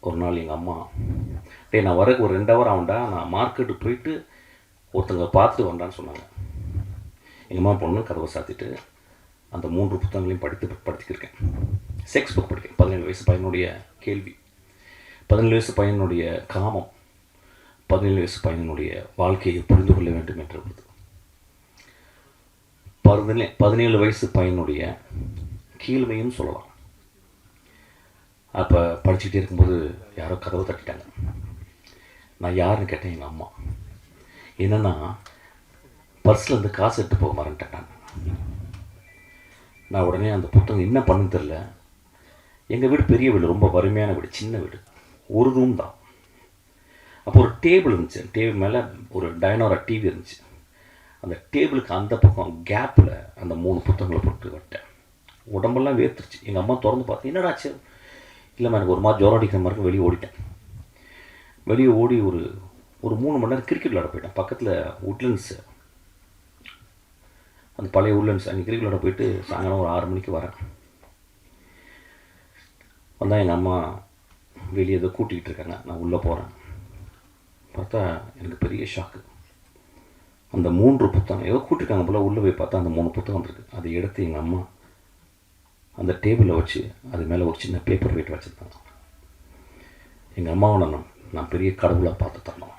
ஒரு நாள் எங்கள் அம்மா, டேய் நான் வரக்கு ஒரு 2 ஹவர் ஆகும்டா, நான் மார்க்கெட்டுக்கு போயிட்டு ஒருத்தங்க பார்த்துட்டு வந்தான்னு சொன்னாங்க. எங்கள் அம்மா பொண்ணு கதவை சாத்திட்டு அந்த 3 புத்தகங்களையும் படிச்சுக்கிருக்கேன். Sex book படிக்கேன். 17 வயசு பையனுடைய கேள்வி, 17 வயசு பையனுடைய காமம், 17 வயசு பையனுடைய வாழ்க்கையை புரிந்து கொள்ள வேண்டும் என்று உள்ளது. 17 வயசு பையனுடைய கீழ்மையும் சொல்லலாம். அப்போ படிச்சுக்கிட்டே இருக்கும்போது யாரோ கதவை தட்டிட்டாங்க. நான் யாருன்னு கேட்டேன். எங்கள் அம்மா. என்னென்னா, பர்ஸில் இருந்து காசு எடுத்து போக மறந்துட்டேன். நான் உடனே அந்த புத்தகம் என்ன பண்ணுன்னு தெரில. எங்கள் வீடு பெரிய வீடு, ரொம்ப வறுமையான வீடு, சின்ன வீடு, ஒரு ரூம் தான். அப்போ ஒரு டேபிள் இருந்துச்சு. டேபிள் மேலே ஒரு டைனோரா டிவி இருந்துச்சு. அந்த டேபிளுக்கு அந்த பக்கம் கேப்பில் அந்த 3 புத்தகங்களை போட்டு விட்டேன். உடம்பெல்லாம் வேர்த்துருச்சு. எங்கள் அம்மா திறந்து பார்த்து, என்னடாச்சு? இல்லைம்மா எனக்கு ஒரு மாதிரி ஜுரம் அடிக்கிற மாதிரி வெளியே ஓடிட்டேன். வெளியே ஓடி ஒரு 3 மணி நேரம் கிரிக்கெட் விளையாட போயிட்டேன். பக்கத்தில் உட்லண்ட்ஸு, அந்த பழைய உட்லண்ட்ஸ், அங்கே கிரிக்கெட் விளையாட போயிட்டு சாயங்காலம் ஒரு 6 மணிக்கு வரேன். வந்தால் எங்கள் அம்மா வெளியே ஏதோ கூட்டிக்கிட்டு இருக்காங்க. நான் உள்ளே போகிறேன். பார்த்தா எனக்கு பெரிய ஷாக்கு. அந்த 3 புத்தகம் ஏதோ கூட்டிருக்காங்க போல். உள்ளே போய் பார்த்தா அந்த 3 புத்தகம் இருக்குது. அதை எடுத்து எங்கள் அம்மா அந்த டேபிளில் வச்சு அது மேலே ஒரு சின்ன பேப்பர் வெயிட் வச்சுருந்தாங்க. எங்கள் அம்மாவை நான் பெரிய கடவுளாக பார்த்து தரணும்.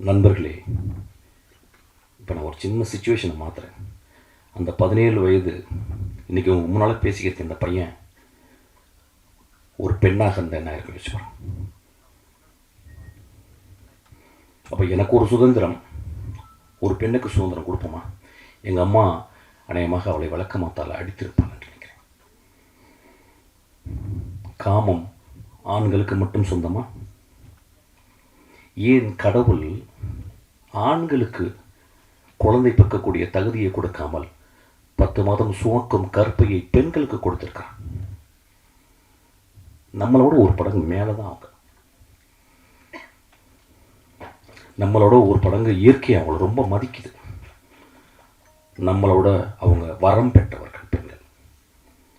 நண்பர்களே, இப்போ நான் ஒரு சின்ன சுச்சுவேஷனை மாற்றுறேன். அந்த 17 வயது இன்றைக்கி உங்கள் முன்னால் பேசிக்கிறதுக்கு இந்த பையன் ஒரு பெண்ணாக இருந்த என்ன இருக்குன்னு வச்சுக்கிறேன். அப்போ எனக்கு ஒரு சுதந்திரம், ஒரு பெண்ணுக்கு சுதந்திரம் கொடுப்போமா? எங்கள் அம்மா அநேகமாக அவளை விளக்கமாத்தால் அடித்திருப்பாங்க என்று நினைக்கிறேன். காமம் ஆண்களுக்கு மட்டும் சொந்தமா? ஏன் கடவுள் ஆண்களுக்கு குழந்தை பிறக்கக்கூடிய தகுதியை கொடுக்காமல் 10 மாதம் சுமக்கும் கற்பையை பெண்களுக்கு கொடுத்திருக்கான்? நம்மளோட ஒரு படங்கு மேலே தான் அவங்க. நம்மளோட ஒரு படங்கு இயற்கையை அவங்கள ரொம்ப மதிக்குது. நம்மளோட அவங்க வரம் பெற்றவர்.